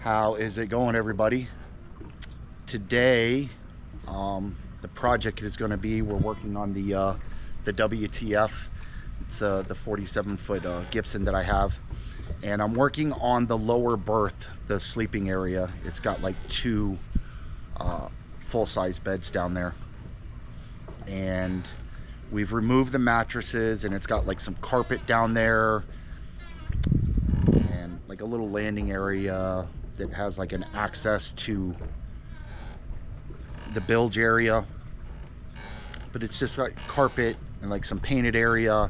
How is it going, everybody? Today, the project is going to be, we're working on the WTF. It's the 47-foot Gibson that I have. And I'm working on the lower berth, the sleeping area. It's got like two full-size beds down there. And we've removed the mattresses, and it's got like some carpet down there and like a little landing area that has like an access to the bilge area, but it's just like carpet and like some painted area.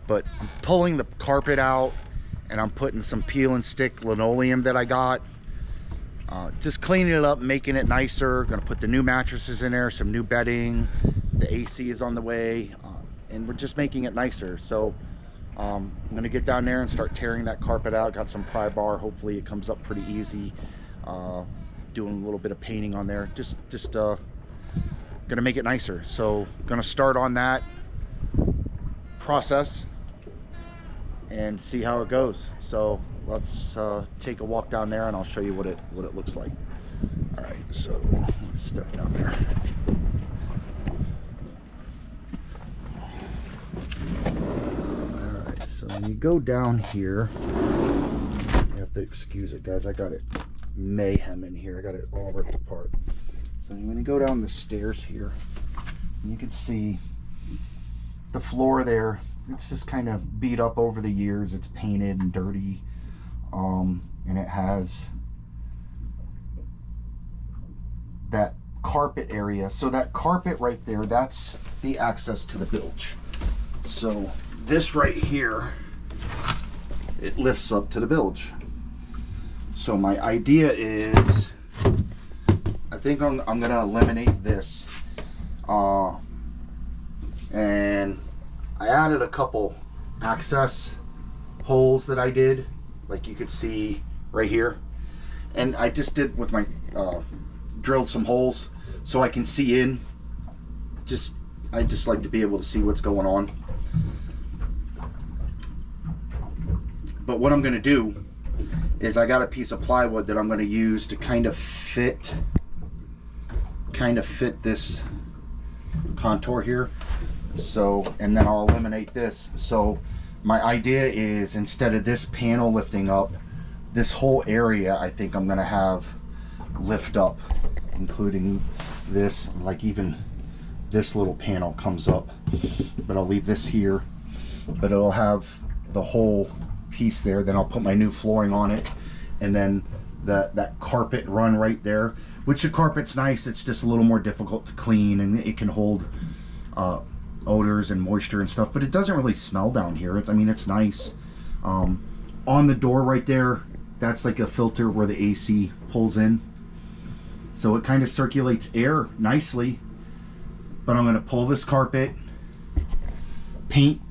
But I'm pulling the carpet out and I'm putting some peel and stick linoleum that I got, just cleaning it up, making it nicer. Gonna put the new mattresses in there, some new bedding, the AC is on the way, and we're just making it nicer. So I'm gonna get down there and start tearing that carpet out. Got some pry bar, hopefully it comes up pretty easy. Doing a little bit of painting on there, just gonna make it nicer. So gonna start on that process and see how it goes. So let's take a walk down there and I'll show you what it looks like. All right, so let's step down there. All right, so when you go down here, you have to excuse it, guys. I got it mayhem in here. I got it all ripped apart. So when you go down the stairs here, you can see the floor there. It's just kind of beat up over the years. It's painted and dirty, and it has that carpet area. So that carpet right there, that's the access to the bilge. So this right here, it lifts up to the bilge. So my idea is, I think I'm gonna eliminate this, and I added a couple access holes that I did, like you could see right here, and I just did with my drilled some holes so I can see in. I just like to be able to see what's going on. But what I'm gonna do is I got a piece of plywood that I'm going to use to kind of fit this contour here. So, and then I'll eliminate this. So my idea is, instead of this panel lifting up, this whole area I think I'm going to have lift up, including this, like even this little panel comes up. But I'll leave this here, but it'll have the whole piece there. Then I'll put my new flooring on it, and then that carpet run right there, which the carpet's nice. It's just a little more difficult to clean, and it can hold odors and moisture and stuff, but it doesn't really smell down here. I mean, it's nice. On the door right there, that's like a filter where the AC pulls in, so it kind of circulates air nicely. But I'm going to pull this carpet, paint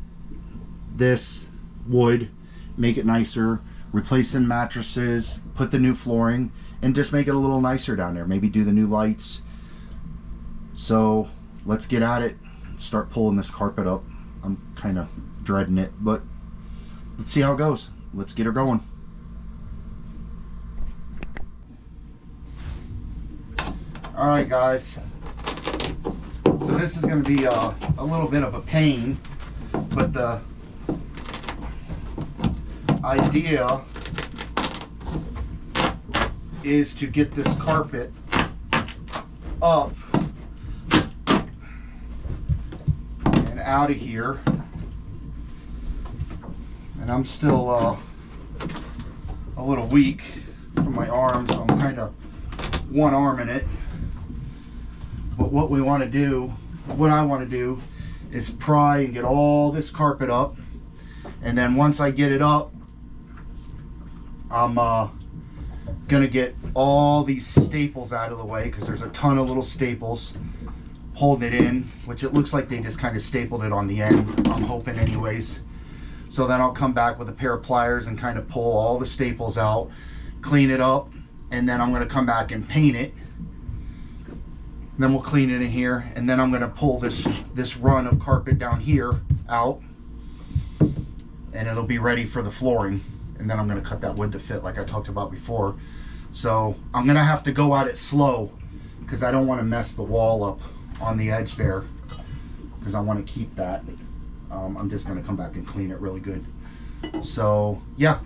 this wood, make it nicer, replace some mattresses, put the new flooring, and just make it a little nicer down there. Maybe do the new lights. So let's get at it, start pulling this carpet up. I'm kind of dreading it, but let's see how it goes. Let's get her going. All right, guys, so this is going to be a little bit of a pain, but the idea is to get this carpet up and out of here. And I'm still a little weak from my arm, so I'm kind of one arm in it. But what I want to do is pry and get all this carpet up, and then once I get it up, I'm gonna get all these staples out of the way, because there's a ton of little staples holding it in, which it looks like they just kind of stapled it on the end, I'm hoping anyways. So then I'll come back with a pair of pliers and kind of pull all the staples out, clean it up, and then I'm gonna come back and paint it. Then we'll clean it in here, and then I'm gonna pull this run of carpet down here out, and it'll be ready for the flooring. And then I'm gonna cut that wood to fit like I talked about before. So I'm gonna have to go at it slow because I don't want to mess the wall up on the edge there, because I want to keep that. I'm just gonna come back and clean it really good. So yeah,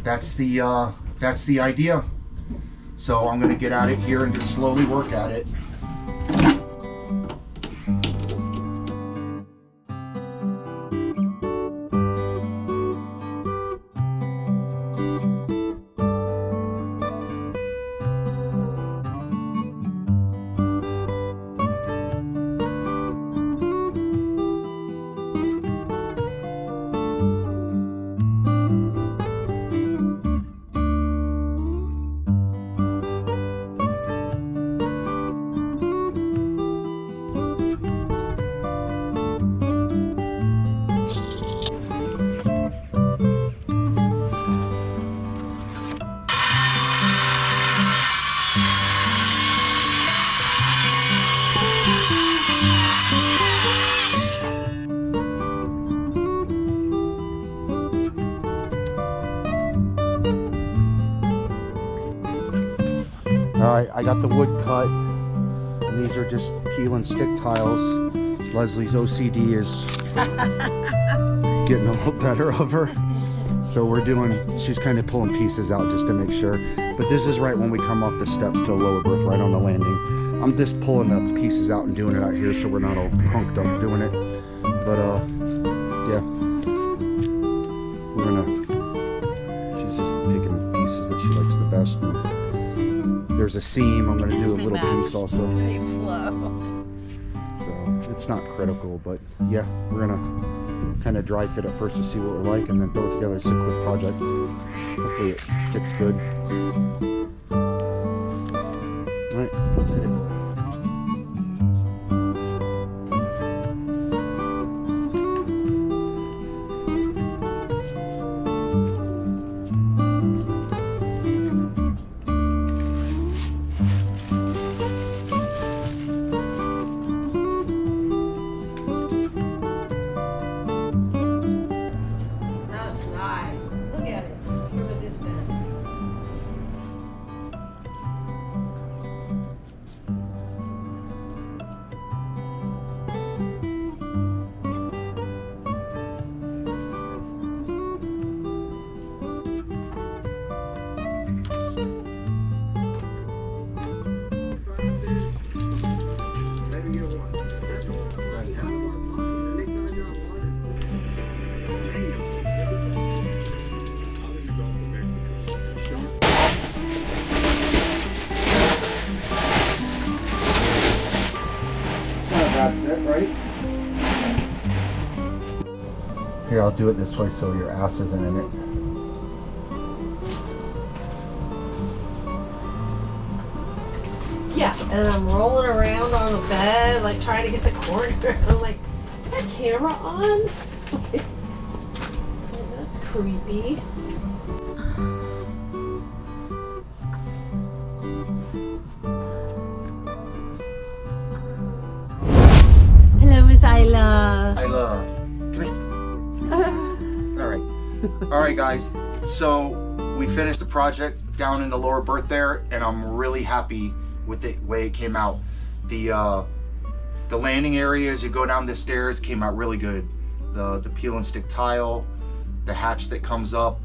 that's the idea. So I'm gonna get at it here and just slowly work at it. Alright, I got the wood cut, and these are just peel and stick tiles. Leslie's OCD is getting a little better of her. So she's kind of pulling pieces out just to make sure. But this is right when we come off the steps to the lower berth, right on the landing. I'm just pulling the pieces out and doing it out here so we're not all hunked up doing it. But yeah. She's just picking pieces that she likes the best. There's a seam. I'm going to do a little piece also. They flow. So it's not critical, but yeah, we're going to kind of dry fit it first to see what we're like, and then throw it together. It's a quick project. Hopefully it sticks good. All right, let's hit it. That's it, right? Here, I'll do it this way so your ass isn't in it. Yeah, and I'm rolling around on the bed, like trying to get the corner. I'm like, is that camera on? That's creepy. Hello, Miss Isla. Isla, come here. All right, guys. So we finished the project down in the lower berth there, and I'm really happy with the way it came out. The landing area as you go down the stairs came out really good. The peel and stick tile, the hatch that comes up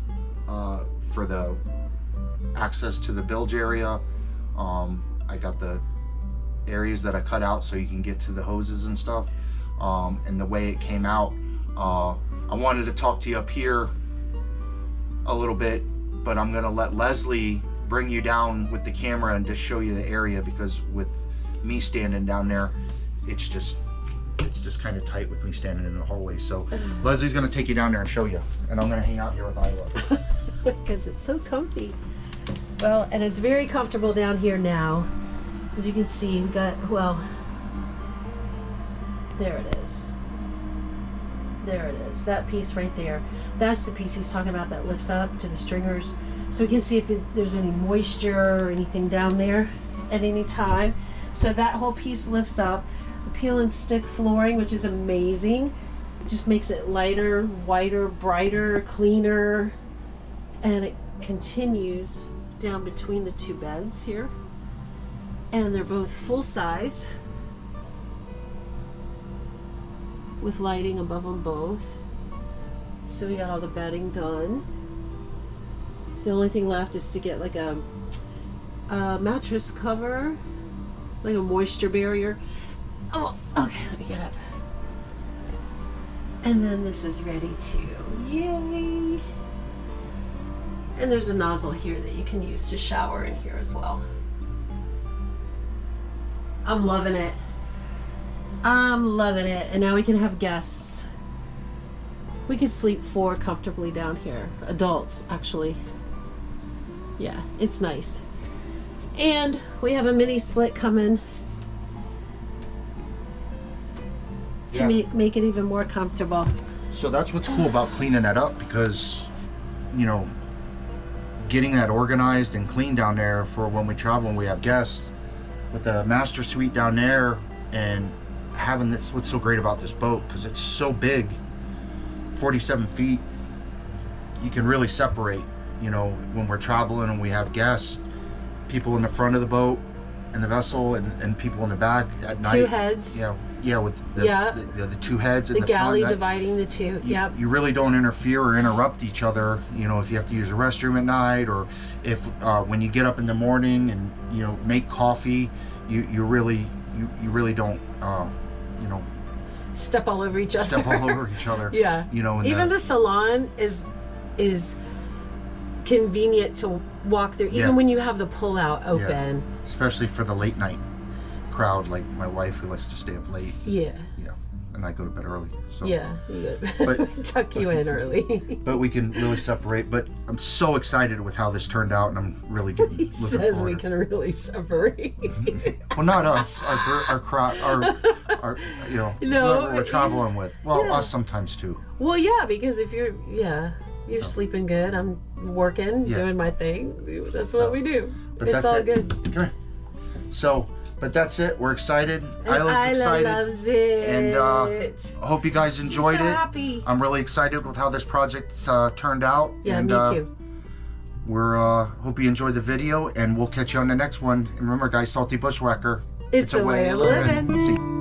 for the access to the bilge area. I got the areas that I cut out so you can get to the hoses and stuff. And the way it came out, I wanted to talk to you up here a little bit, but I'm gonna let Leslie bring you down with the camera and just show you the area, because with me standing down there, it's just kind of tight with me standing in the hallway. So Leslie's gonna take you down there and show you, and I'm gonna hang out here with Isla. Because it's so comfy. Well, and it's very comfortable down here now. As you can see, we've got, well, there it is. There it is. That piece right there. That's the piece he's talking about that lifts up to the stringers. So we can see if there's any moisture or anything down there at any time. So that whole piece lifts up. The peel and stick flooring, which is amazing, just makes it lighter, whiter, brighter, cleaner, and it continues down between the two beds here. And they're both full size with lighting above them both. So we got all the bedding done. The only thing left is to get like a mattress cover, like a moisture barrier. Oh, okay, let me get up. And then this is ready too. Yay! And there's a nozzle here that you can use to shower in here as well. I'm loving it. I'm loving it. And now we can have guests. We could sleep 4 comfortably down here. Adults, actually. Yeah, it's nice. And we have a mini split coming to make it even more comfortable. So that's what's cool about cleaning that up, because, you know, getting that organized and clean down there for when we travel and we have guests, with the master suite down there, and having this, what's so great about this boat, because it's so big, 47 feet, you can really separate, you know, when we're traveling and we have guests, people in the front of the boat and the vessel, and people in the back at night. 2 heads. Yeah, with the 2 heads. The galley dividing the 2. Yep. You really don't interfere or interrupt each other. You know, if you have to use a restroom at night, or if when you get up in the morning and, you know, make coffee, you really don't you know, step all over each other. Step all over each other. Yeah. You know, even the salon is convenient to walk through, even when you have the pull-out open. Yeah. Especially for the late night crowd, like my wife, who likes to stay up late. Yeah. Yeah. And I go to bed early. So. Yeah. But tuck you in early. But we can really separate. But I'm so excited with how this turned out, and I'm really looking says forward. We can really separate. Well, not us. Our crowd. Our you know, whoever we're traveling with. Well, us sometimes too. Well, yeah, because if you're sleeping good, I'm working, doing my thing. That's what we do. But it's that's all it. good. Come here. So, but that's it. We're excited. Isla's excited. Loves it. And I hope you guys enjoyed She's so it. Happy. I'm really excited with how this project turned out. Yeah, and, me too. We're hope you enjoyed the video, and we'll catch you on the next one. And remember, guys, Salty Bushwhacker. It's a way of living. See.